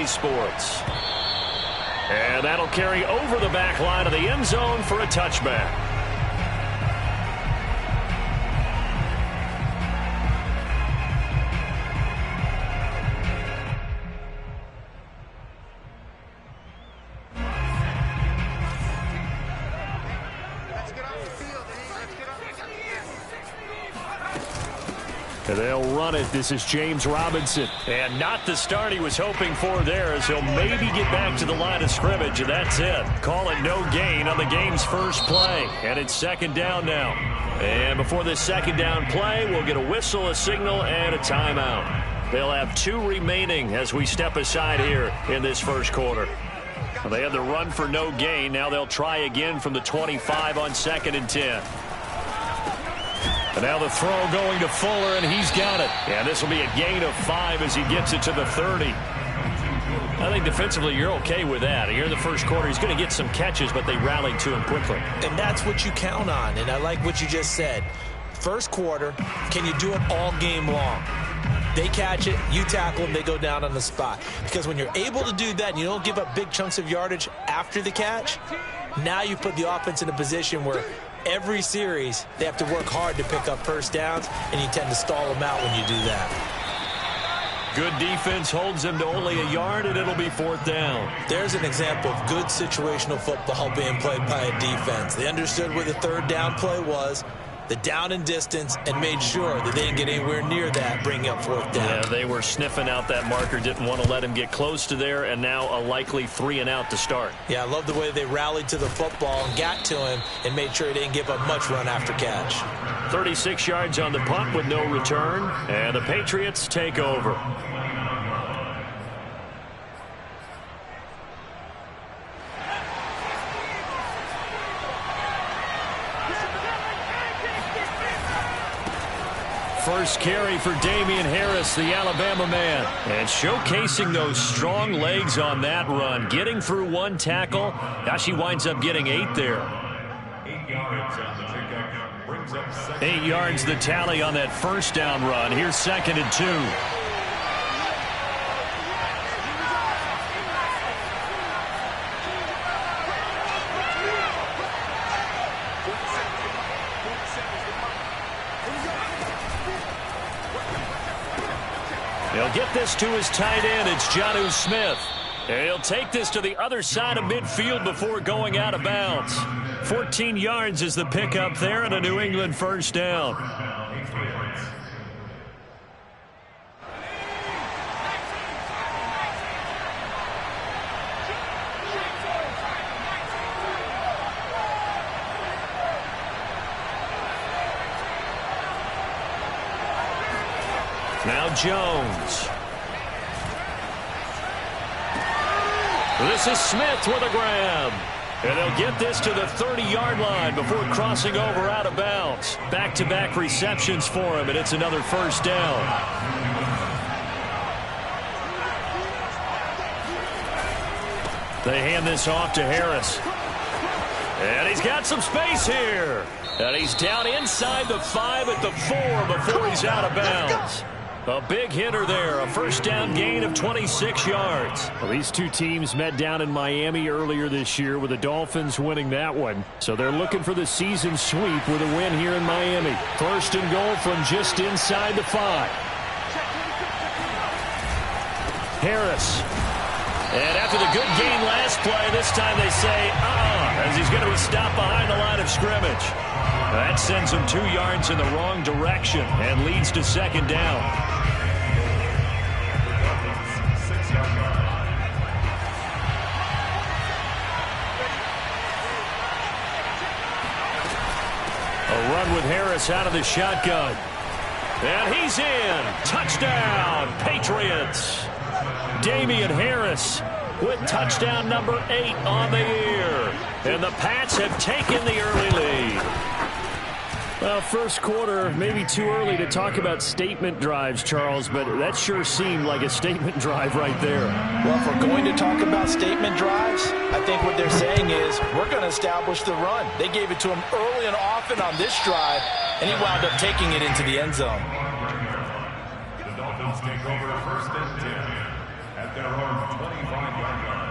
EA Sports. And that'll carry over the back line of the end zone for a touchback. And they'll run it. This is James Robinson. And not the start he was hoping for there, as he'll maybe get back to the line of scrimmage, and that's it. Call it no gain on the game's first play. And it's second down now. And before this second down play, we'll get a whistle, a signal, and a timeout. They'll have 2 remaining as we step aside here in this first quarter. Well, they had the run for no gain. Now they'll try again from the 25 on 2nd and 10. And now the throw going to Fuller, and he's got it. And this will be a gain of 5 as he gets it to the 30. I think defensively you're okay with that. Here in the first quarter, he's going to get some catches, but they rallied to him quickly. And that's what you count on, and I like what you just said. First quarter, can you do it all game long? They catch it, you tackle them, they go down on the spot. Because when you're able to do that and you don't give up big chunks of yardage after the catch, now you put the offense in a position where every series, they have to work hard to pick up first downs, and you tend to stall them out when you do that. Good defense holds him to only a yard, and it'll be 4th down. There's an example of good situational football being played by a defense. They understood where the 3rd down play was, the down and distance, and made sure that they didn't get anywhere near that, bringing up 4th down. Yeah, they were sniffing out that marker, didn't want to let him get close to there, and now a likely 3 and out to start. Yeah, I love the way they rallied to the football and got to him and made sure he didn't give up much run after catch. 36 yards on the punt with no return, and the Patriots take over. First carry for Damian Harris, the Alabama man. And showcasing those strong legs on that run. Getting through 1 tackle. Now she winds up getting 8 there. 8 yards the tally on that first down run. Here's 2nd and 2. He'll get this to his tight end. It's Jonnu Smith. And he'll take this to the other side of midfield before going out of bounds. 14 yards is the pickup there, and a New England first down. Now Jones. This is Smith with a grab. And they'll get this to the 30-yard line before crossing over out of bounds. Back-to-back receptions for him, and it's another first down. They hand this off to Harris. And he's got some space here. And he's down inside the 5 at the 4 before he's out of bounds. A big hitter there, a first down gain of 26 yards. Well, these two teams met down in Miami earlier this year with the Dolphins winning that one. So they're looking for the season sweep with a win here in Miami. First and goal from just inside the 5. Harris. And after the good gain last play, this time they say, as he's going to be stopped behind the line of scrimmage. That sends him 2 yards in the wrong direction and leads to second down. A run with Harris out of the shotgun. And he's in. Touchdown, Patriots. Damian Harris with touchdown number 8 on the year. And the Pats have taken the early lead. Well, first quarter, maybe too early to talk about statement drives, Charles, but that sure seemed like a statement drive right there. Well, if we're going to talk about statement drives, I think what they're saying is we're going to establish the run. They gave it to him early and often on this drive, and he wound up taking it into the end zone. The Dolphins take over first and 10 at their own 25-yard line.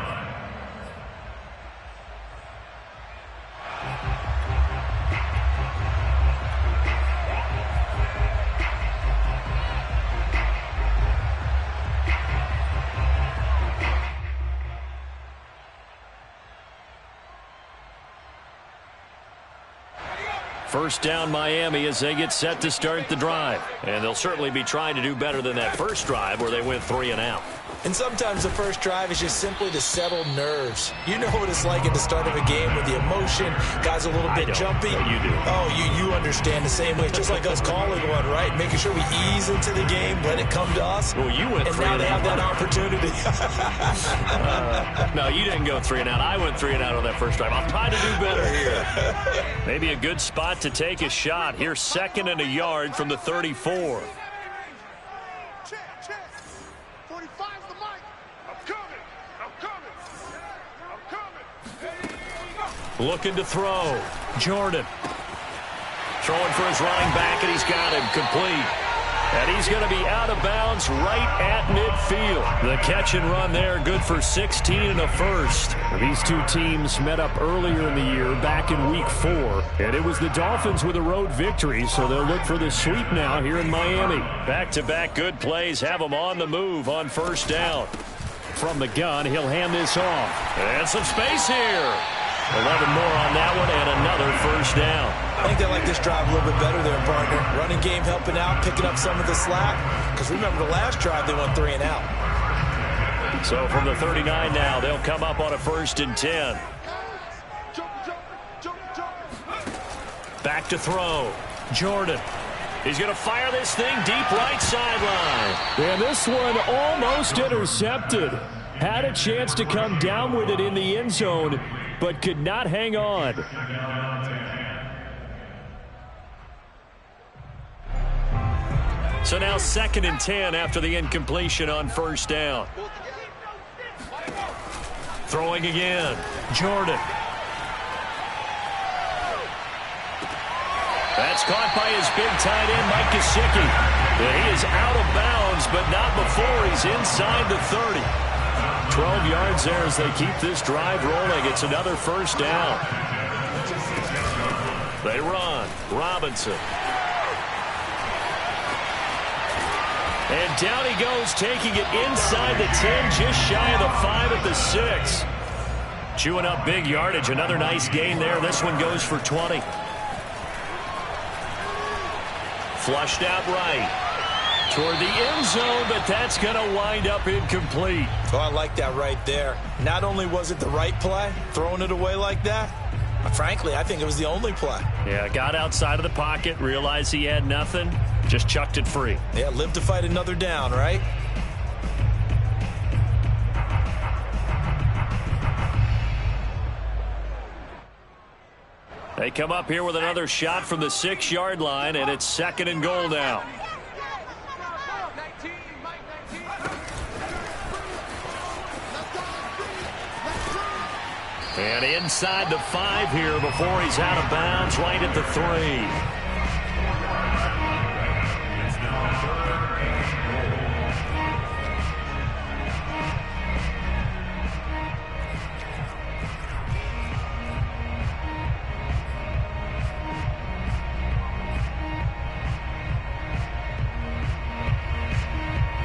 First down Miami as they get set to start the drive. And they'll certainly be trying to do better than that first drive where they went 3 and out. And sometimes the first drive is just simply to settle nerves. You know what it's like at the start of a game with the emotion. Guys a little bit jumpy. You do. Oh, you understand the same way. It's just like us calling one, right? Making sure we ease into the game, let it come to us. Well, you went 3 and out. And now they have that opportunity. No, you didn't go 3 and out. I went 3 and out on that first drive. I'll try to do better here. Maybe a good spot to take a shot. Here's 2nd and a yard from the 34. Looking to throw. Jordan. Throwing for his running back, and he's got him complete. And he's going to be out of bounds right at midfield. The catch and run there, good for 16 and a first. These two teams met up earlier in the year, back in Week 4. And it was the Dolphins with a road victory, so they'll look for the sweep now here in Miami. Back-to-back good plays have them on the move on first down. From the gun, he'll hand this off. And some space here. 11 more on that one, and another first down. I think they like this drive a little bit better there, partner. Running game helping out, picking up some of the slack. Because remember, the last drive, they went 3 and out. So from the 39 now, they'll come up on a 1st and 10. Back to throw. Jordan. He's going to fire this thing deep right sideline. And this one almost intercepted. Had a chance to come down with it in the end zone, but could not hang on. So now 2nd and 10 after the incompletion on first down. Throwing again. Jordan. That's caught by his big tight end, Mike Gesicki. He is out of bounds, but not before he's inside the 30. 12 yards there as they keep this drive rolling. It's another first down. They run. Robinson. And down he goes, taking it inside the 10, just shy of the 5 at the 6. Chewing up big yardage. Another nice gain there. This one goes for 20. Flushed out right. Toward the end zone, but that's going to wind up incomplete. Oh, I like that right there. Not only was it the right play, throwing it away like that, but frankly, I think it was the only play. Yeah, got outside of the pocket, realized he had nothing, just chucked it free. Yeah, live to fight another down, right? They come up here with another shot from the 6-yard line, and it's 2nd and goal now. And inside the 5 here before he's out of bounds, right at the 3.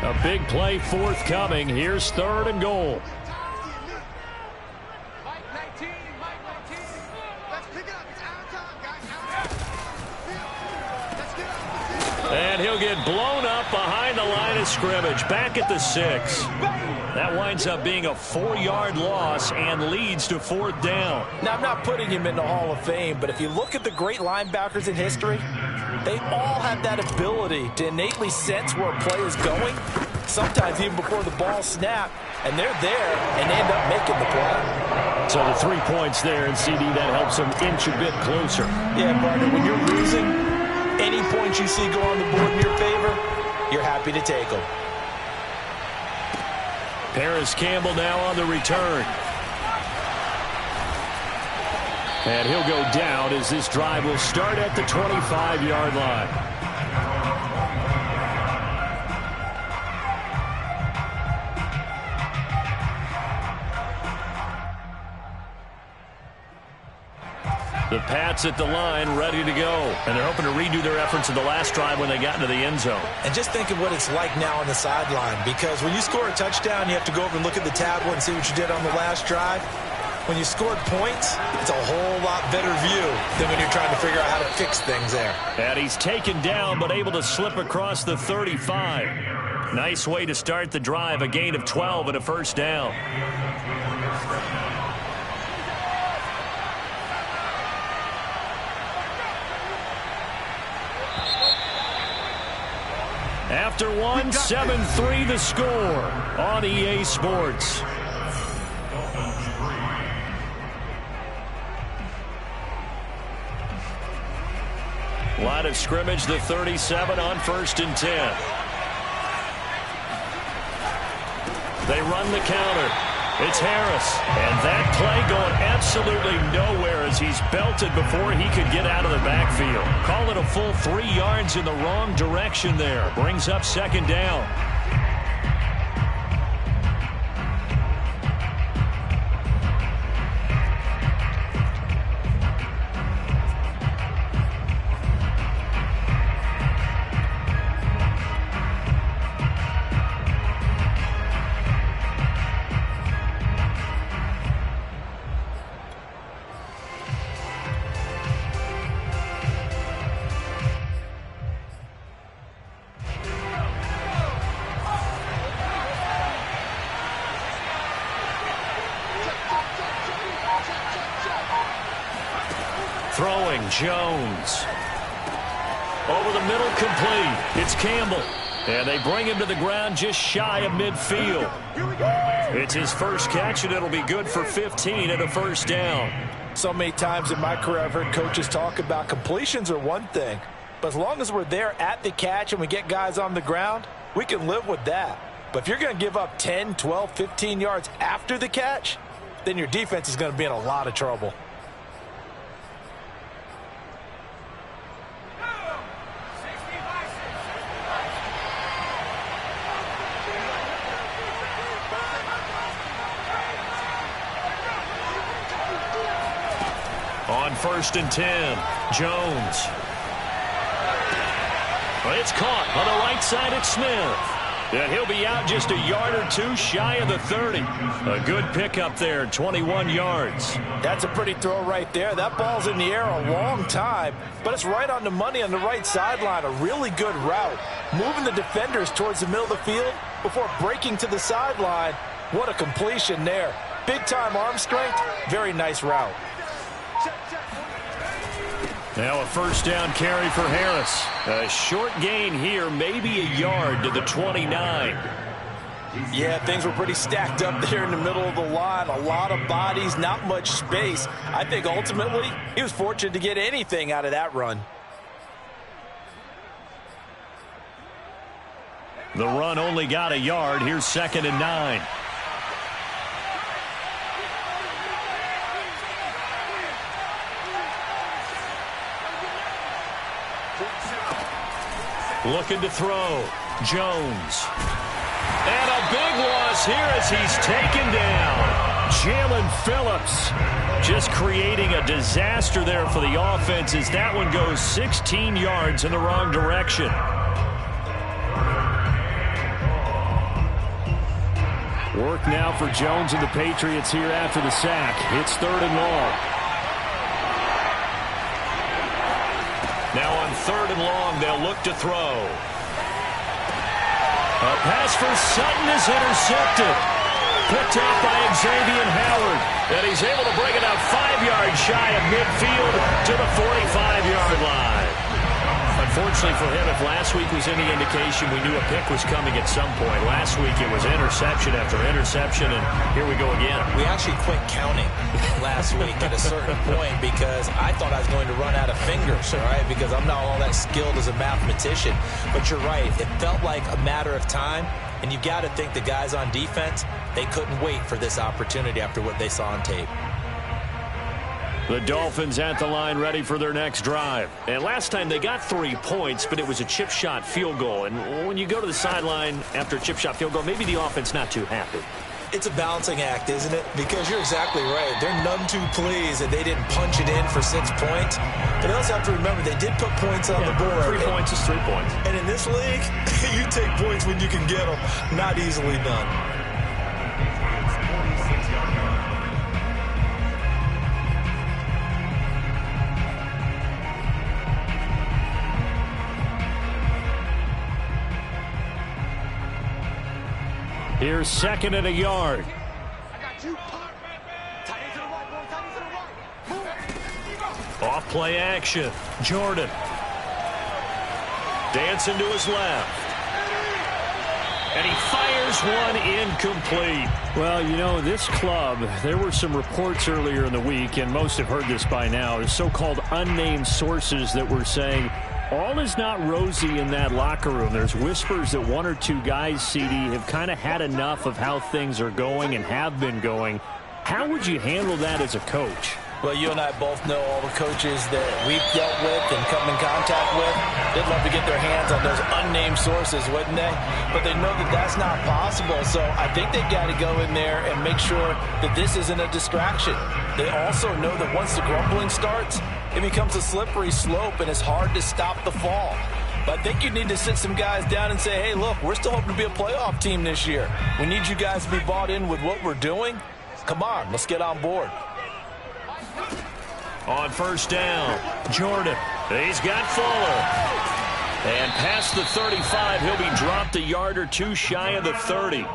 A big play forthcoming. Here's 3rd and goal. And he'll get blown up behind the line of scrimmage, back at the 6. That winds up being a 4-yard loss and leads to 4th down. Now, I'm not putting him in the Hall of Fame, but if you look at the great linebackers in history, they all have that ability to innately sense where a play is going, sometimes even before the ball snapped, and they're there and end up making the play. So the 3 points there, and CD, that helps them inch a bit closer. Yeah, partner, when you're losing, any points you see go on the board in your favor, you're happy to take them. Paris Campbell now on the return. And he'll go down as this drive will start at the 25-yard line. The Pats at the line, ready to go. And they're hoping to redo their efforts in the last drive when they got into the end zone. And just think of what it's like now on the sideline, because when you score a touchdown, you have to go over and look at the tablet and see what you did on the last drive. When you scored points, it's a whole lot better view than when you're trying to figure out how to fix things there. And he's taken down, but able to slip across the 35. Nice way to start the drive, a gain of 12 and a first down. After one, 7-3 the score on EA Sports. Line of scrimmage, the 37 on 1st and 10. They run the counter. It's Harris. And that play going absolutely nowhere as he's belted before he could get out of the backfield. Call it a full 3 yards in the wrong direction there. Brings up 2nd down. Throwing, Jones. Over the middle, complete. It's Campbell. And they bring him to the ground just shy of midfield. It's his first catch, and it'll be good for 15 and a first down. So many times in my career I've heard coaches talk about completions are one thing, but as long as we're there at the catch and we get guys on the ground, we can live with that. But if you're going to give up 10, 12, 15 yards after the catch, then your defense is going to be in a lot of trouble. On 1st and 10, Jones. It's caught on the right side at Smith. And he'll be out just a yard or two shy of the 30. A good pickup there, 21 yards. That's a pretty throw right there. That ball's in the air a long time, but it's right on the money on the right sideline. A really good route. Moving the defenders towards the middle of the field before breaking to the sideline. What a completion there. Big-time arm strength. Very nice route. Now a first down carry for Harris. A short gain here, maybe a yard to the 29. Yeah, things were pretty stacked up there in the middle of the line. A lot of bodies, not much space. I think ultimately he was fortunate to get anything out of that run. The run only got a yard. Here's 2nd and 9. Looking to throw. Jones. And a big loss here as he's taken down. Jalen Phillips just creating a disaster there for the offense as that one goes 16 yards in the wrong direction. Work now for Jones and the Patriots here after the sack. It's 3rd and long. Now on 3rd and long, they'll look to throw. A pass for Sutton is intercepted. Picked off by Xavier Howard. And he's able to bring it out 5 yards shy of midfield to the 45-yard line. Unfortunately for him, if last week was any indication, we knew a pick was coming at some point. Last week it was interception after interception, and here we go again. We actually quit counting last week at a certain point because I thought I was going to run out of fingers, all right, because I'm not all that skilled as a mathematician. But you're right. It felt like a matter of time, and you've got to think the guys on defense, they couldn't wait for this opportunity after what they saw on tape. The Dolphins at the line ready for their next drive. And last time they got 3 points, but it was a chip shot field goal. And when you go to the sideline after a chip shot field goal, maybe the offense not too happy. It's a balancing act, isn't it? Because you're exactly right. They're none too pleased that they didn't punch it in for 6 points. But they also have to remember they did put points on the board. 3 points is 3 points. And in this league, you take points when you can get them. Not easily done. Here's second and a yard. Off play action. Jordan. Dancing to his left. And he fires one incomplete. Well, you know, this club, there were some reports earlier in the week, and most have heard this by now, the so-called unnamed sources that were saying all is not rosy in that locker room. There's whispers that 1 or 2 guys, CD, have kind of had enough of how things are going and have been going. How would you handle that as a coach? Well, you and I both know all the coaches that we've dealt with and come in contact with. They'd love to get their hands on those unnamed sources, wouldn't they? But they know that that's not possible. So I think they've got to go in there and make sure that this isn't a distraction. They also know that once the grumbling starts, it becomes a slippery slope and it's hard to stop the fall. But I think you need to sit some guys down and say, hey, look, we're still hoping to be a playoff team this year. We need you guys to be bought in with what we're doing. Come on, let's get on board. On first down, Jordan. He's got Fuller. And past the 35, he'll be dropped a yard or 2 shy of the 30.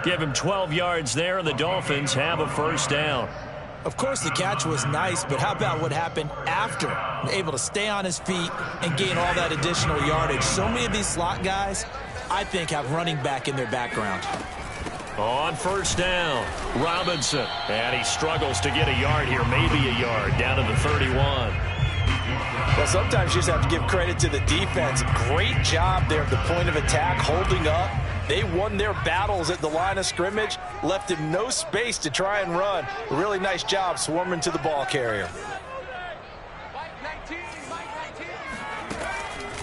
Give him 12 yards there, and the Dolphins have a first down. Of course, the catch was nice, but how about what happened after? Able to stay on his feet and gain all that additional yardage. So many of these slot guys, I think, have running back in their background. On first down, Robinson. And he struggles to get a yard here, maybe a yard, down to the 31. Well, sometimes you just have to give credit to the defense. Great job there at the point of attack, holding up. They won their battles at the line of scrimmage, left him no space to try and run. A really nice job swarming to the ball carrier.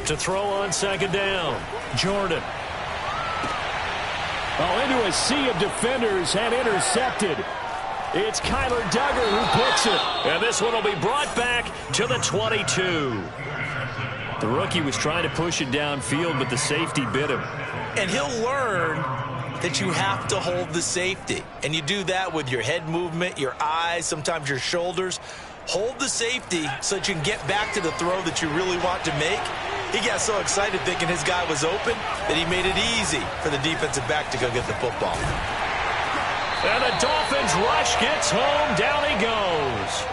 To throw on second down, Jordan. Oh, into a sea of defenders and intercepted. It's Kyler Duggar who picks it. And this one will be brought back to the 22. The rookie was trying to push it downfield, but the safety bit him. And he'll learn that you have to hold the safety. And you do that with your head movement, your eyes, sometimes your shoulders. Hold the safety so that you can get back to the throw that you really want to make. He got so excited thinking his guy was open that he made it easy for the defensive back to go get the football. And the Dolphins rush gets home. Down he goes.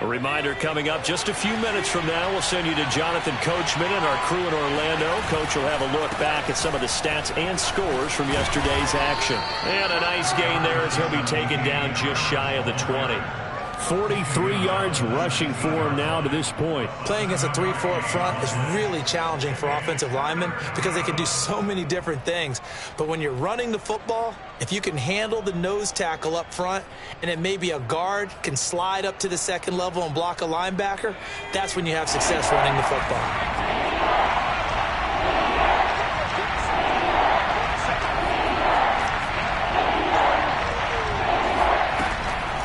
A reminder coming up just a few minutes from now. We'll send you to Jonathan Coachman and our crew in Orlando. Coach will have a look back at some of the stats and scores from yesterday's action. And a nice gain there as he'll be taken down just shy of the 20. 43 yards rushing for him now to this point. Playing against a 3-4 front is really challenging for offensive linemen because they can do so many different things. But when you're running the football, if you can handle the nose tackle up front and then maybe a guard can slide up to the second level and block a linebacker, that's when you have success running the football.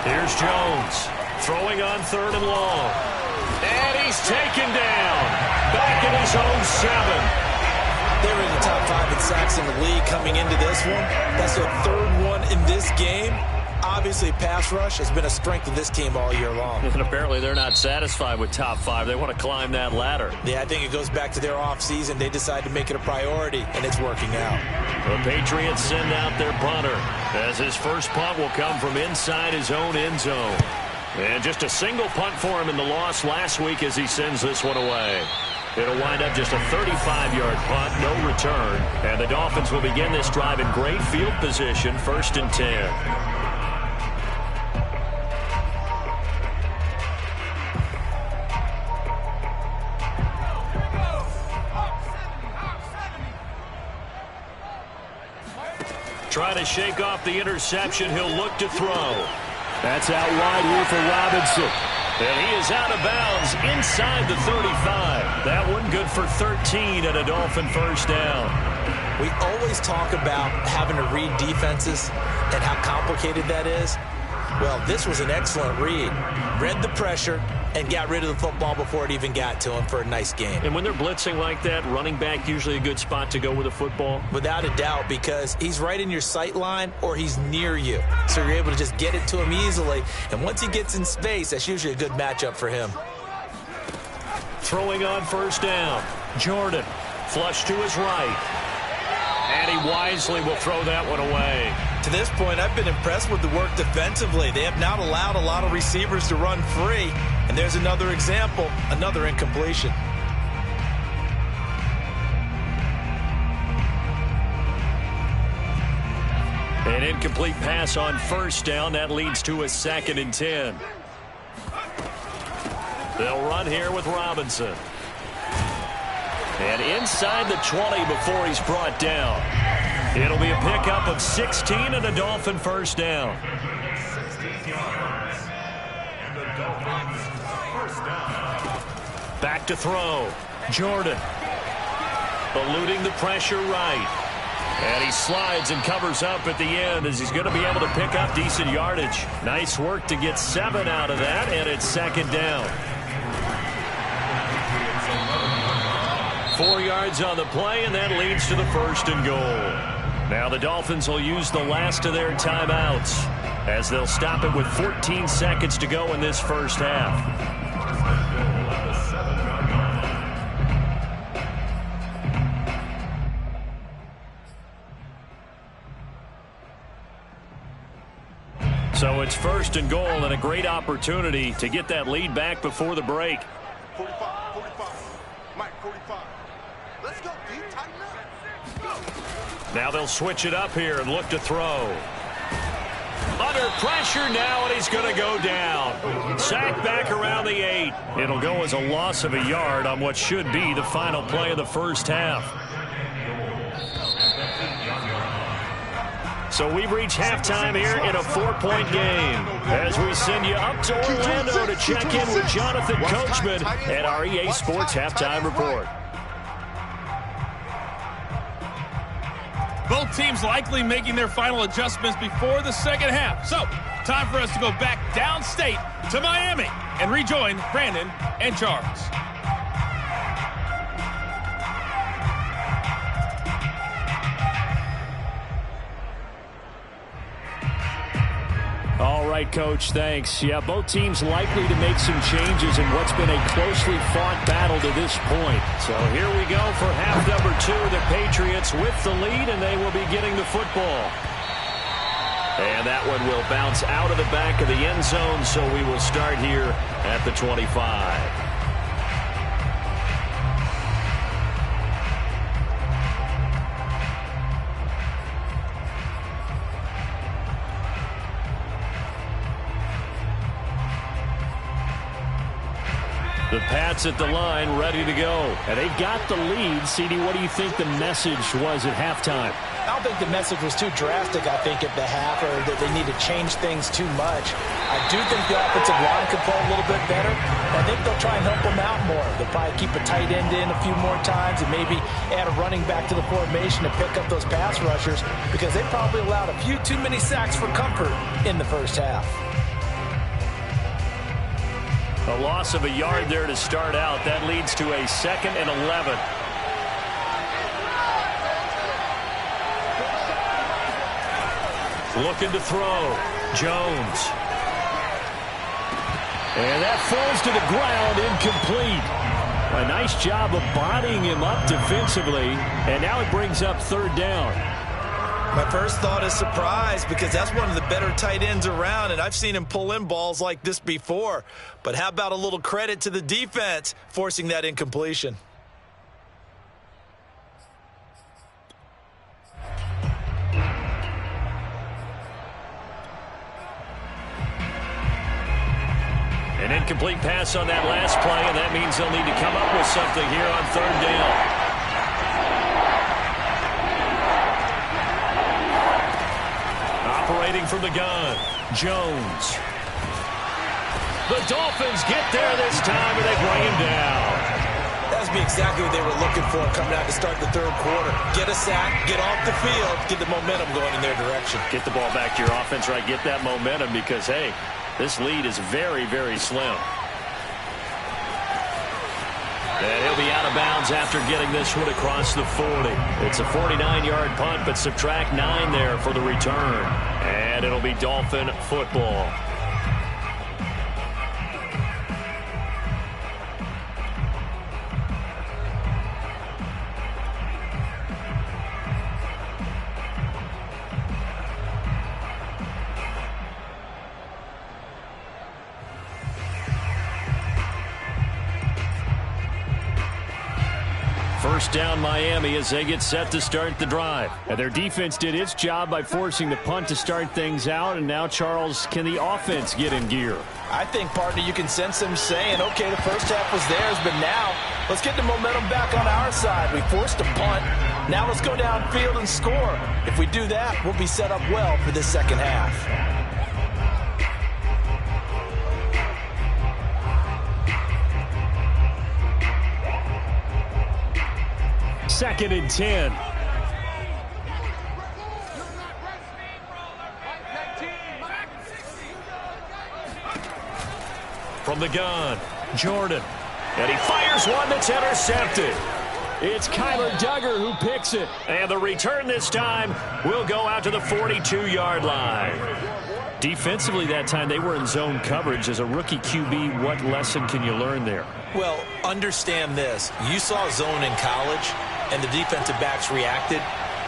Here's Jones, throwing on 3rd and long. And he's taken down. Back in his own 7. They were in the top 5 in sacks in the league coming into this one. That's their 3rd one in this game. Obviously, pass rush has been a strength of this team all year long. And apparently they're not satisfied with top 5. They want to climb that ladder. Yeah, I think it goes back to their offseason. They decided to make it a priority, and it's working out. The Patriots send out their punter as his first punt will come from inside his own end zone. And just a single punt for him in the loss last week as he sends this one away. It'll wind up just a 35-yard punt, no return. And the Dolphins will begin this drive in great field position, 1st and 10. trying to shake off the interception. He'll look to throw. That's out wide here for Robinson. And he is out of bounds inside the 35. That one good for 13 and a Dolphin first down. We always talk about having to read defenses and how complicated that is. Well, this was an excellent read. Read the pressure and got rid of the football before it even got to him for a nice game. And when they're blitzing like that, running back usually a good spot to go with a football? Without a doubt, because he's right in your sight line or he's near you. So you're able to just get it to him easily. And once he gets in space, that's usually a good matchup for him. Throwing on first down. Jordan, flush to his right. And he wisely will throw that one away. To this point, I've been impressed with the work defensively. They have not allowed a lot of receivers to run free. And there's another example, another incompletion. An incomplete pass on first down. That leads to a 2nd and 10. They'll run here with Robinson. And inside the 20 before he's brought down. It'll be a pickup of 16 and a Dolphin first down. 16 yards. And the Dolphins first down. Back to throw. Jordan. Eluding the pressure right. And he slides and covers up at the end as he's going to be able to pick up decent yardage. Nice work to get 7 out of that, and it's 2nd down. 4 yards on the play, and that leads to the 1st and goal. Now the Dolphins will use the last of their timeouts as they'll stop it with 14 seconds to go in this first half. So it's 1st and goal and a great opportunity to get that lead back before the break. 45, 45. Mike, 45. Let's go, D. Tighten up. Go. Now they'll switch it up here and look to throw. Under pressure now, and he's going to go down. Sacked back around the 8. It'll go as a loss of a yard on what should be the final play of the first half. So we've reached halftime here in a 4-point game. As we send you up to Orlando to check in with Jonathan Coachman at our EA Sports Halftime Report. Both teams likely making their final adjustments before the second half. So, time for us to go back downstate to Miami and rejoin Brandon and Charles. All right, Coach, thanks. Yeah, both teams likely to make some changes in what's been a closely fought battle to this point. So here we go for half number 2. The Patriots with the lead, and they will be getting the football. And that one will bounce out of the back of the end zone, so we will start here at the 25. The Pats at the line, ready to go. And they've got the lead. CD, what do you think the message was at halftime? I don't think the message was too drastic, I think, at the half, or that they need to change things too much. I do think the offensive line could play a little bit better. I think they'll try and help them out more. They'll probably keep a tight end in a few more times and maybe add a running back to the formation to pick up those pass rushers because they probably allowed a few too many sacks for comfort in the first half. A loss of a yard there to start out. That leads to a 2nd and 11. Looking to throw. Jones. And that falls to the ground, incomplete. A nice job of bodying him up defensively, and now it brings up 3rd down. My first thought is surprise because that's one of the better tight ends around, and I've seen him pull in balls like this before. But how about a little credit to the defense forcing that incompletion? An incomplete pass on that last play, and that means they'll need to come up with something here on 3rd down. Operating from the gun, Jones. The Dolphins get there this time, and they bring him down. That would be exactly what they were looking for coming out to start the third quarter. Get a sack, get off the field, get the momentum going in their direction. Get the ball back to your offense, right? Get that momentum because, hey, this lead is very, very slim. And he'll be out of bounds after getting this one across the 40. It's a 49-yard punt, but subtract 9 there for the return. And it'll be Dolphin football. First down Miami as they get set to start the drive. And their defense did its job by forcing the punt to start things out. And now, Charles, can the offense get in gear? I think, partner, you can sense them saying, okay, the first half was theirs, but now let's get the momentum back on our side. We forced a punt. Now let's go downfield and score. If we do that, we'll be set up well for this second half. Second and 10. From the gun, Jordan. And he fires one that's intercepted. It's Kyler Duggar who picks it. And the return this time will go out to the 42-yard line. Defensively that time, they were in zone coverage. As a rookie QB, what lesson can you learn there? Well, understand this. You saw zone in college, and the defensive backs reacted,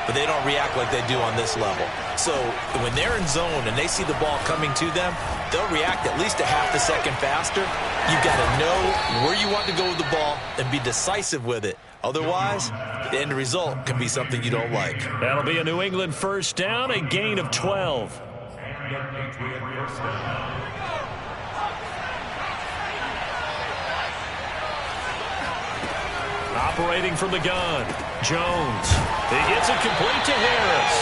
but they don't react like they do on this level. So when they're in zone and they see the ball coming to them, they'll react at least a half a second faster. You've got to know where you want to go with the ball and be decisive with it. Otherwise, the end result can be something you don't like. That'll be a New England first down, a gain of 12. Operating from the gun, Jones. He gets it complete to Harris.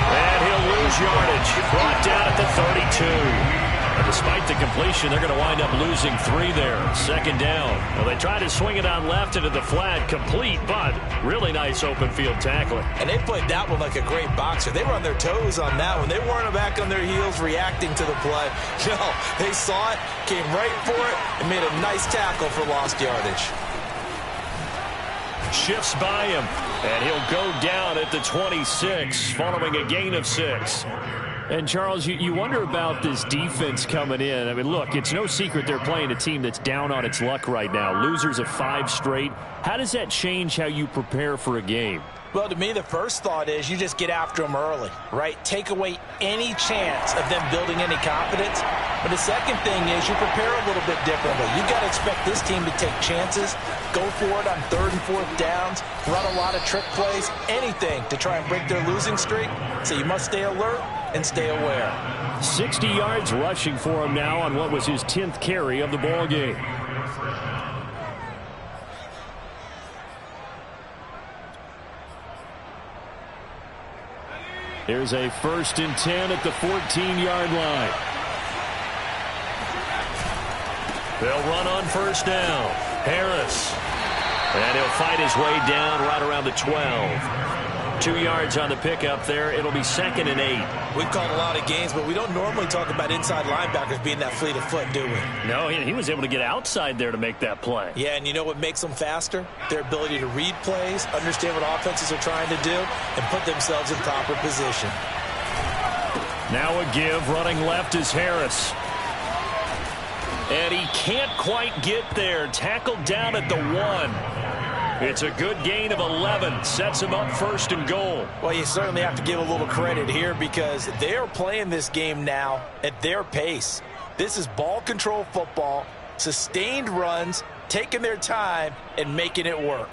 And he'll lose yardage. Brought down at the 32. And despite the completion, they're going to wind up losing 3 there. Second down. Well, they tried to swing it out left into the flat, complete, but really nice open field tackling. And they played that one like a great boxer. They were on their toes on that one. They weren't back on their heels reacting to the play. No, they saw it, came right for it, and made a nice tackle for lost yardage. Shifts by him, and he'll go down at the 26 following a gain of 6. And, Charles, you wonder about this defense coming in. I mean, look, it's no secret they're playing a team that's down on its luck right now. Losers of 5 straight. How does that change how you prepare for a game? Well, to me, the first thought is you just get after them early, right? Take away any chance of them building any confidence. But the second thing is you prepare a little bit differently. You've got to expect this team to take chances, go for it on 3rd and 4th downs, run a lot of trick plays, anything to try and break their losing streak. So you must stay alert and stay aware. 60 yards rushing for him now on what was his 10th carry of the ball game. Here's a 1st and 10 at the 14-yard line. They'll run on first down. Harris. And he'll fight his way down right around the 12. 2 yards on the pickup there. It'll be 2nd and 8. We've called a lot of games, but we don't normally talk about inside linebackers being that fleet of foot, do we? No, he was able to get outside there to make that play. Yeah, and you know what makes them faster? Their ability to read plays, understand what offenses are trying to do, and put themselves in proper position. Now a give. Running left is Harris. And he can't quite get there. Tackled down at the 1. It's a good gain of 11. Sets him up 1st and goal. Well, you certainly have to give a little credit here because they're playing this game now at their pace. This is ball control football, sustained runs, taking their time, and making it work.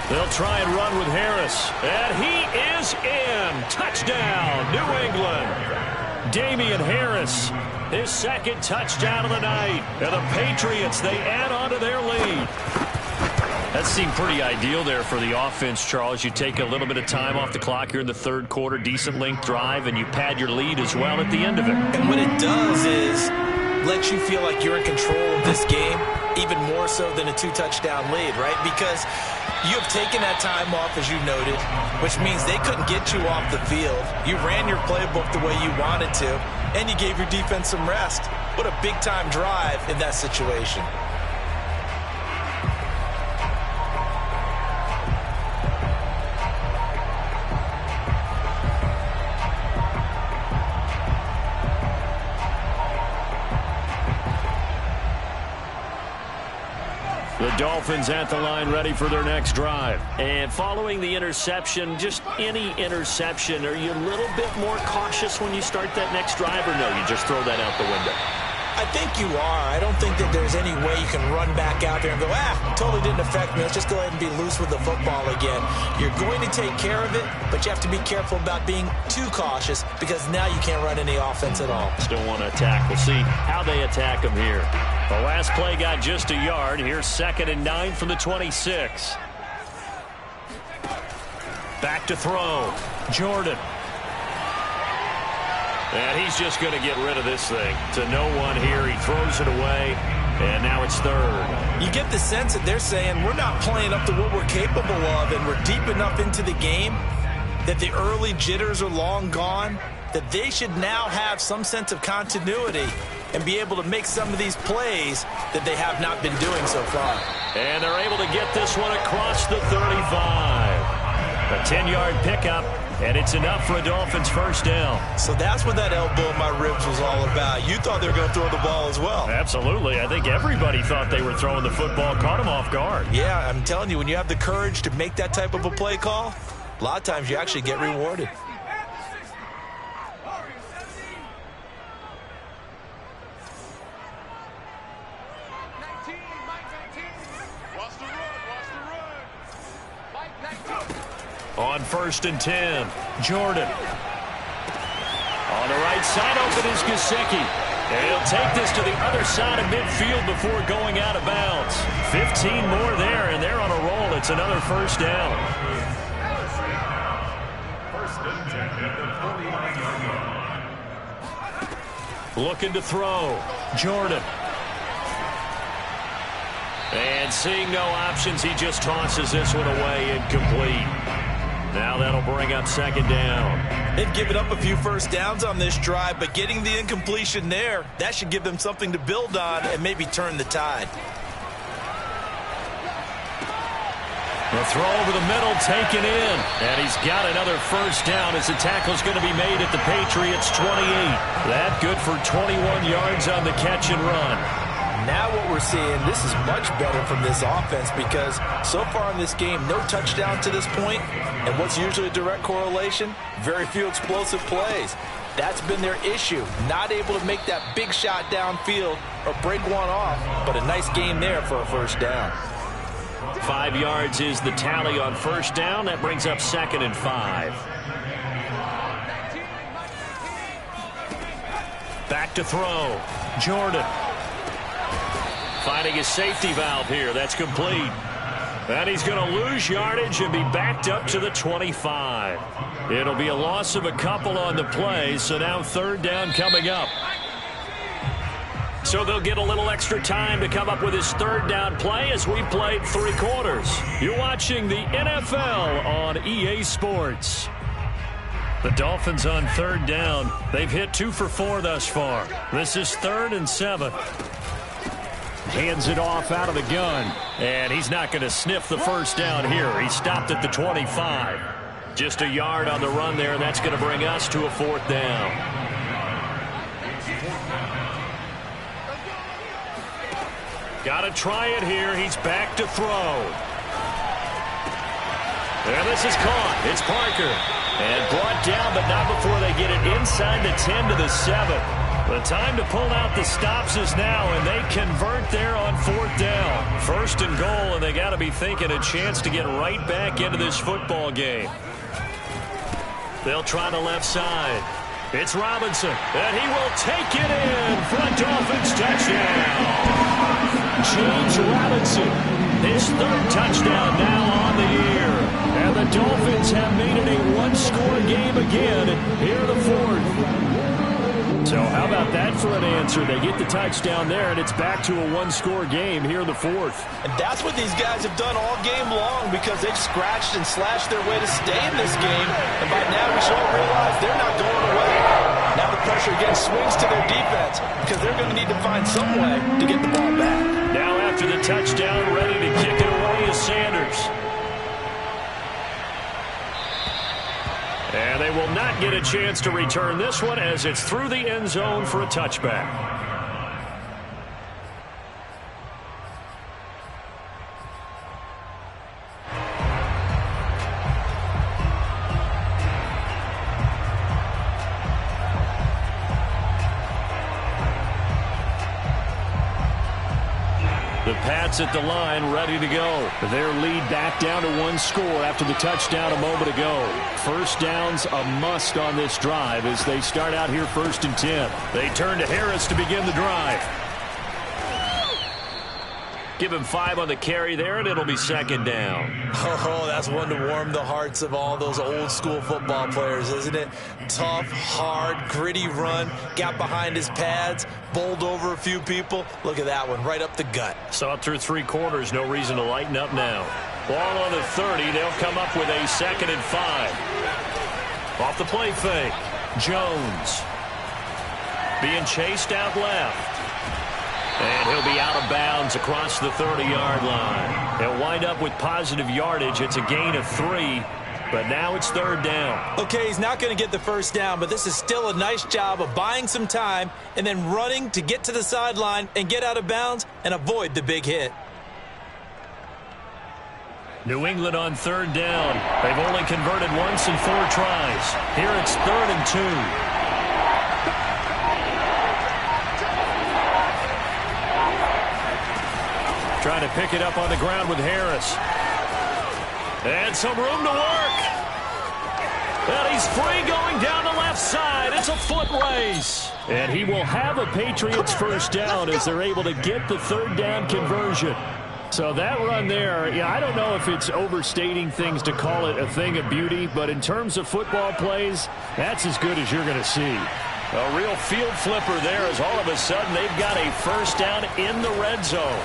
They'll try and run with Harris. And he is in. Touchdown, New England. Damian Harris his second touchdown of the night. And the Patriots, they add on to their lead. That seemed pretty ideal there for the offense, Charles. You take a little bit of time off the clock here in the third quarter, decent length drive, and you pad your lead as well at the end of it. And what it does is let you feel like you're in control of this game, even more so than a 2-touchdown lead, right? Because you have taken that time off, as you noted, which means they couldn't get you off the field. You ran your playbook the way you wanted to, and you gave your defense some rest. What a big-time drive in that situation. The Dolphins at the line ready for their next drive. And following the interception, just any interception, are you a little bit more cautious when you start that next drive, or no, you just throw that out the window? I think you are. I don't think that there's any way you can run back out there and go, totally didn't affect me. Let's just go ahead and be loose with the football again. You're going to take care of it, but you have to be careful about being too cautious because now you can't run any offense at all. Still want to attack. We'll see how they attack them here. The last play got just a yard. Here's 2nd and 9 from the 26. Back to throw. Jordan. And he's just going to get rid of this thing. To no one here. He throws it away. And now it's 3rd. You get the sense that they're saying we're not playing up to what we're capable of, and we're deep enough into the game that the early jitters are long gone, that they should now have some sense of continuity and be able to make some of these plays that they have not been doing so far. And they're able to get this one across the 35. A 10-yard pickup, and it's enough for a Dolphins first down. So that's what that elbow in my ribs was all about. You thought they were going to throw the ball as well. Absolutely. I think everybody thought they were throwing the football, caught them off guard. Yeah, I'm telling you, when you have the courage to make that type of a play call, a lot of times you actually get rewarded. On 1st and 10, Jordan. On the right side, open is Gesicki. And he'll take this to the other side of midfield before going out of bounds. 15 more there, and they're on a roll. It's another first down. 1st and 10 at the 49-yard line. Looking to throw. Jordan. And seeing no options, he just tosses this one away incomplete. Now that'll bring up 2nd down. They've given up a few first downs on this drive, but getting the incompletion there, that should give them something to build on and maybe turn the tide. The throw over the middle taken in. And he's got another first down as the tackle's going to be made at the Patriots 28. That good for 21 yards on the catch and run. Now what we're seeing, this is much better from this offense because so far in this game, no touchdown to this point, and what's usually a direct correlation? Very few explosive plays. That's been their issue, not able to make that big shot downfield or break one off, but a nice game there for a first down. 5 yards is the tally on first down. That brings up 2nd and 5. Back to throw. Jordan. Finding his safety valve here. That's complete. And he's going to lose yardage and be backed up to the 25. It'll be a loss of a couple on the play, so now 3rd down coming up. So they'll get a little extra time to come up with his 3rd down play as we played 3 quarters. You're watching the NFL on EA Sports. The Dolphins on 3rd down. They've hit 2 for 4 thus far. This is 3rd and 7. Hands it off out of the gun. And he's not going to sniff the first down here. He stopped at the 25. Just a yard on the run there, and that's going to bring us to a 4th down. Got to try it here. He's back to throw. And this is caught. It's Parker. And brought down, but not before they get it inside the 10 to the 7. The time to pull out the stops is now, and they convert there on 4th down. 1st and goal, and they got to be thinking a chance to get right back into this football game. They'll try the left side. It's Robinson, and he will take it in for a Dolphins touchdown. James Robinson, his third touchdown now on the year. And the Dolphins have made it a one-score game again here in the fourth. So how about that for an answer? They get the touchdown there, and it's back to a one-score game here in the fourth. And that's what these guys have done all game long because they've scratched and slashed their way to stay in this game. And by now we should all realize they're not going away. Now the pressure again swings to their defense because they're going to need to find some way to get the ball back. Now after the touchdown, ready to kick it away is Sanders. And they will not get a chance to return this one as it's through the end zone for a touchback. The Pats at the line, ready to go. Their lead back down to one score after the touchdown a moment ago. First down's a must on this drive as they start out here 1st and 10. They turn to Harris to begin the drive. Give him 5 on the carry there, and it'll be 2nd down. Oh, that's one to warm the hearts of all those old-school football players, isn't it? Tough, hard, gritty run, got behind his pads, bowled over a few people. Look at that one, right up the gut. Saw it through 3 quarters, no reason to lighten up now. Ball on the 30, they'll come up with a 2nd and 5. Off the play fake, Jones. Being chased out left. And he'll be out of bounds across the 30-yard line. He'll wind up with positive yardage. It's a gain of 3, but now it's 3rd down. Okay, he's not going to get the first down, but this is still a nice job of buying some time and then running to get to the sideline and get out of bounds and avoid the big hit. New England on 3rd down. They've only converted once in 4 tries. Here it's 3rd and 2. Trying to pick it up on the ground with Harris. And some room to work. And he's free going down the left side. It's a foot race. And he will have a Patriots first down as they're able to get the 3rd down conversion. So that run there, yeah, I don't know if it's overstating things to call it a thing of beauty, but in terms of football plays, that's as good as you're going to see. A real field flipper there as all of a sudden they've got a first down in the red zone.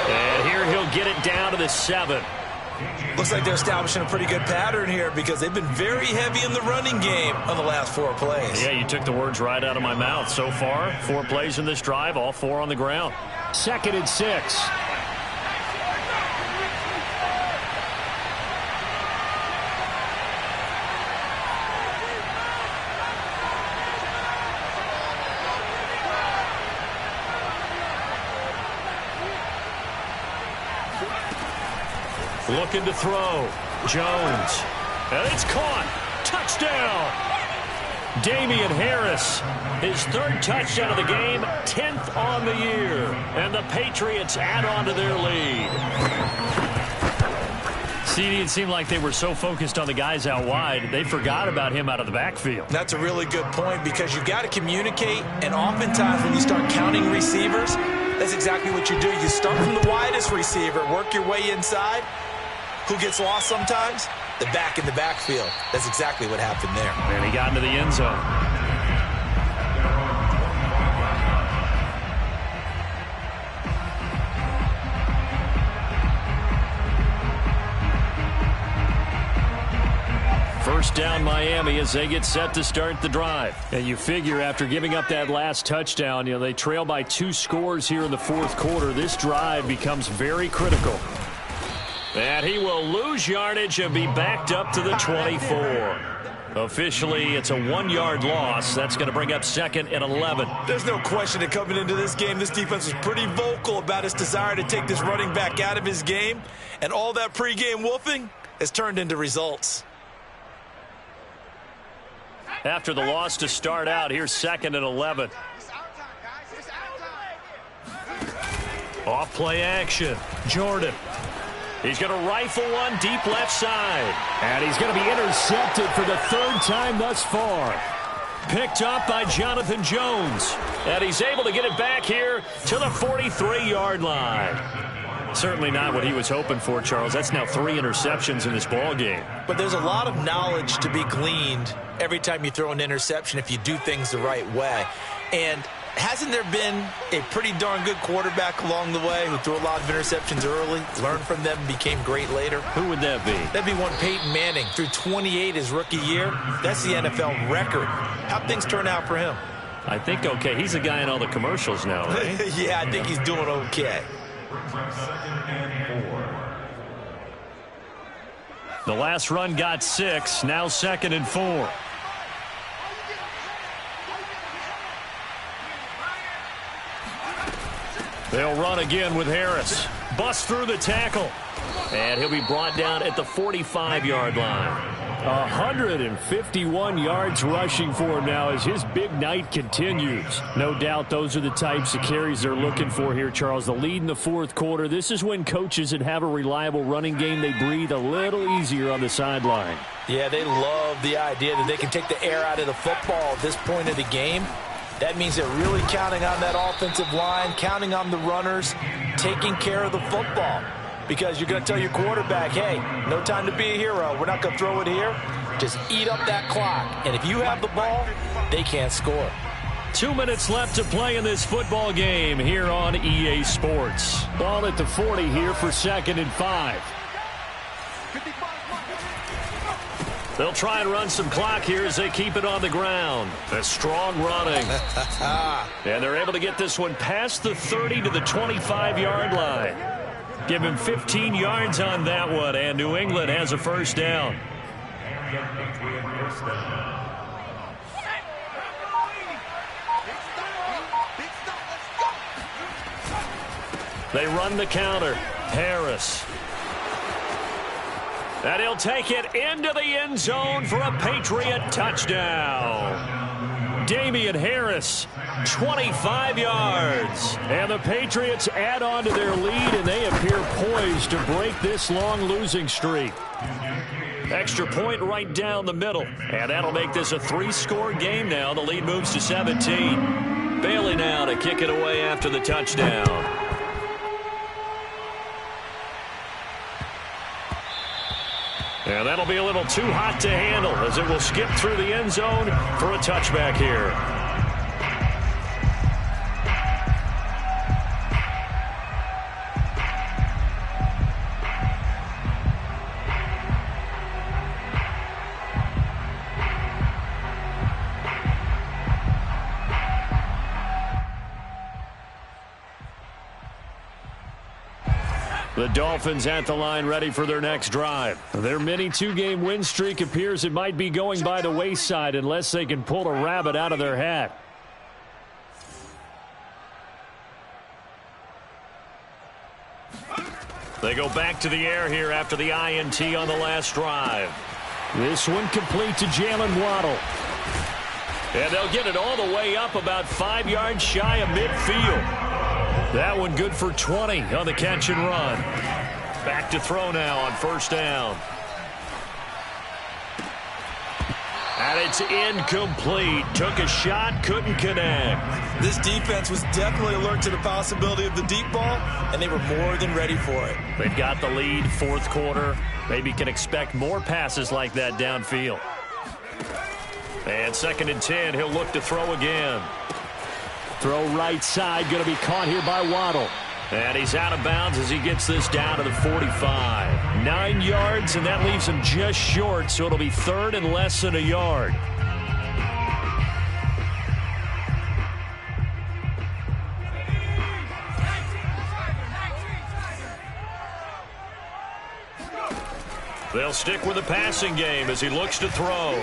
And here he'll get it down to the 7. Looks like they're establishing a pretty good pattern here because they've been very heavy in the running game on the last 4 plays. Yeah, you took the words right out of my mouth. So far, 4 plays in this drive, all 4 on the ground. 2nd and 6. Looking to throw. Jones. And it's caught. Touchdown. Damian Harris. His 3rd touchdown of the game. 10th on the year. And the Patriots add on to their lead. CD, it seemed like they were so focused on the guys out wide, they forgot about him out of the backfield. That's a really good point because you've got to communicate. And oftentimes when you start counting receivers, that's exactly what you do. You start from the widest receiver, work your way inside. Who gets lost sometimes? The back in the backfield. That's exactly what happened there. And he got into the end zone. First down Miami as they get set to start the drive. And you figure after giving up that last touchdown, they trail by 2 scores here in the 4th quarter. This drive becomes very critical. And he will lose yardage and be backed up to the 24. Officially, it's a 1-yard loss. That's going to bring up 2nd and 11. There's no question that coming into this game, this defense was pretty vocal about its desire to take this running back out of his game. And all that pregame woofing has turned into results. After the loss to start out, here's 2nd and 11. Off play action. Jordan. He's going to rifle one deep left side. And he's going to be intercepted for the third time thus far. Picked up by Jonathan Jones. And he's able to get it back here to the 43-yard line. Certainly not what he was hoping for, Charles. That's now 3 interceptions in this ball game. But there's a lot of knowledge to be gleaned every time you throw an interception if you do things the right way. And hasn't there been a pretty darn good quarterback along the way who threw a lot of interceptions early, learned from them, and became great later? Who would that be? That'd be one Peyton Manning. Threw 28 his rookie year. That's the NFL record. How'd things turn out for him? I think okay. He's the guy in all the commercials now, right? Yeah, I think he's doing okay. The last run got 6. Now 2nd and 4. They'll run again with Harris. Bust through the tackle. And he'll be brought down at the 45-yard line. 151 yards rushing for him now as his big night continues. No doubt those are the types of carries they're looking for here, Charles. The lead in the fourth quarter. This is when coaches that have a reliable running game, they breathe a little easier on the sideline. Yeah, they love the idea that they can take the air out of the football at this point of the game. That means they're really counting on that offensive line, counting on the runners, taking care of the football. Because you're going to tell your quarterback, hey, no time to be a hero. We're not going to throw it here. Just eat up that clock. And if you have the ball, they can't score. 2 minutes left to play in this football game here on EA Sports. Ball at the 40 here for 2nd and 5. They'll try and run some clock here as they keep it on the ground. A strong running. And they're able to get this one past the 30 to the 25-yard line. Give him 15 yards on that one, and New England has a first down. They run the counter. Harris. And he'll take it into the end zone for a Patriot touchdown. Damian Harris, 25 yards. And the Patriots add on to their lead, and they appear poised to break this long losing streak. Extra point right down the middle. And that'll make this a 3-score game now. The lead moves to 17. Bailey now to kick it away after the touchdown. And that'll be a little too hot to handle as it will skip through the end zone for a touchback here. The Dolphins at the line ready for their next drive. Their mini 2-game win streak appears it might be going by the wayside unless they can pull a rabbit out of their hat. They go back to the air here after the INT on the last drive. This one complete to Jalen Waddle. And they'll get it all the way up about 5 yards shy of midfield. That one good for 20 on the catch and run. Back to throw now on first down. And it's incomplete. Took a shot, couldn't connect. This defense was definitely alert to the possibility of the deep ball, and they were more than ready for it. They've got the lead, fourth quarter. Maybe can expect more passes like that downfield. And 2nd and 10, he'll look to throw again. Throw right side, going to be caught here by Waddle. And he's out of bounds as he gets this down to the 45. 9 yards, and that leaves him just short, so it'll be 3rd and less than a yard. They'll stick with the passing game as he looks to throw.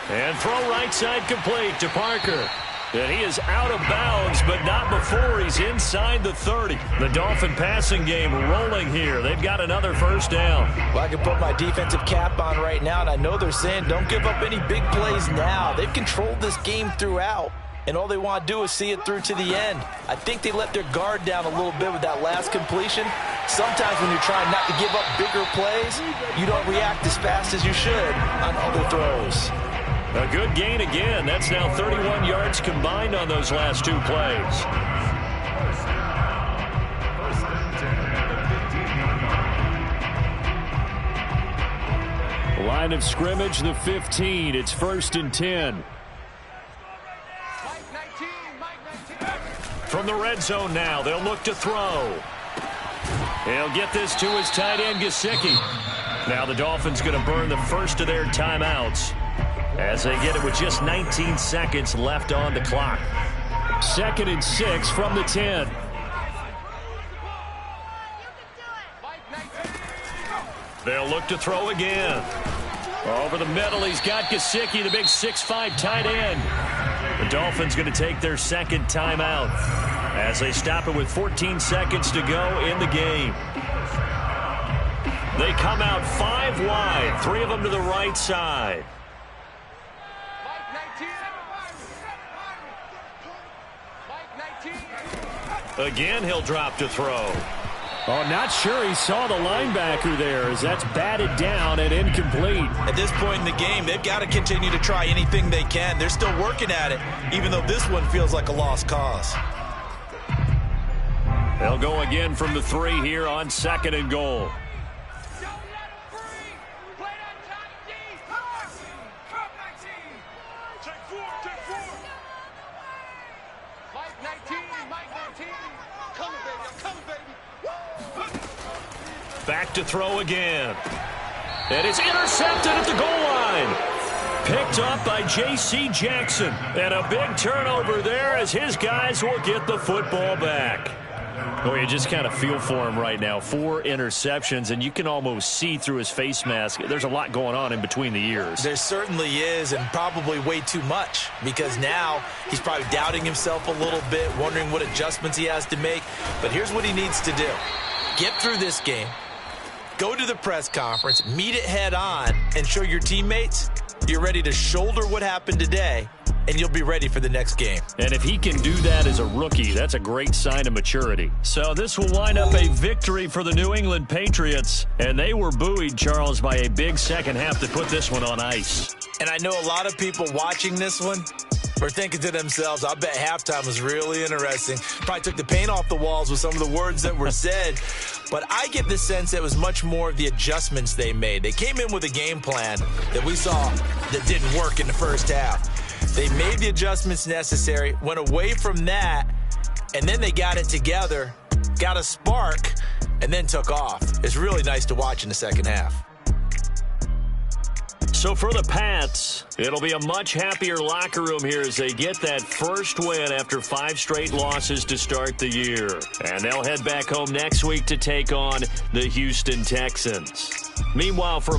And throw right side complete to Parker. And he is out of bounds, but not before he's inside the 30. The Dolphin passing game rolling here. They've got another first down. Well, I can put my defensive cap on right now, and I know they're saying don't give up any big plays now. They've controlled this game throughout, and all they want to do is see it through to the end. I think they let their guard down a little bit with that last completion. Sometimes when you're trying not to give up bigger plays, you don't react as fast as you should on other throws. A good gain again. That's now 31 yards combined on those last two plays. Line of scrimmage, the 15. It's 1st and 10. From the red zone now, they'll look to throw. He'll get this to his tight end, Gesicki. Now the Dolphins going to burn the first of their timeouts as they get it with just 19 seconds left on the clock. 2nd and 6 from the 10. They'll look to throw again. Over the middle, he's got Gesicki, the big 6'5" tight end. The Dolphins going to take their second timeout as they stop it with 14 seconds to go in the game. They come out 5 wide, 3 of them to the right side. Again, he'll drop to throw. Oh, not sure he saw the linebacker there as that's batted down and incomplete. At this point in the game, they've got to continue to try anything they can. They're still working at it, even though this one feels like a lost cause. They'll go again from the 3 here on 2nd and goal. Back to throw again. And it's intercepted at the goal line. Picked up by J.C. Jackson. And a big turnover there as his guys will get the football back. Oh, you just kind of feel for him right now. 4 interceptions, and you can almost see through his face mask. There's a lot going on in between the ears. There certainly is, and probably way too much, because now he's probably doubting himself a little bit, wondering what adjustments he has to make. But here's what he needs to do. Get through this game. Go to the press conference, meet it head on, and show your teammates you're ready to shoulder what happened today, and you'll be ready for the next game. And if he can do that as a rookie, that's a great sign of maturity. So this will wind up a victory for the New England Patriots, and they were buoyed, Charles, by a big second half to put this one on ice. And I know a lot of people watching this one are thinking to themselves, I bet halftime was really interesting. Probably took the paint off the walls with some of the words that were said. But I get the sense it was much more of the adjustments they made. They came in with a game plan that we saw that didn't work in the first half. They made the adjustments necessary, went away from that, and then they got it together, got a spark, and then took off. It's really nice to watch in the second half. So for the Pats, it'll be a much happier locker room here as they get that first win after 5 straight losses to start the year. And they'll head back home next week to take on the Houston Texans. Meanwhile, for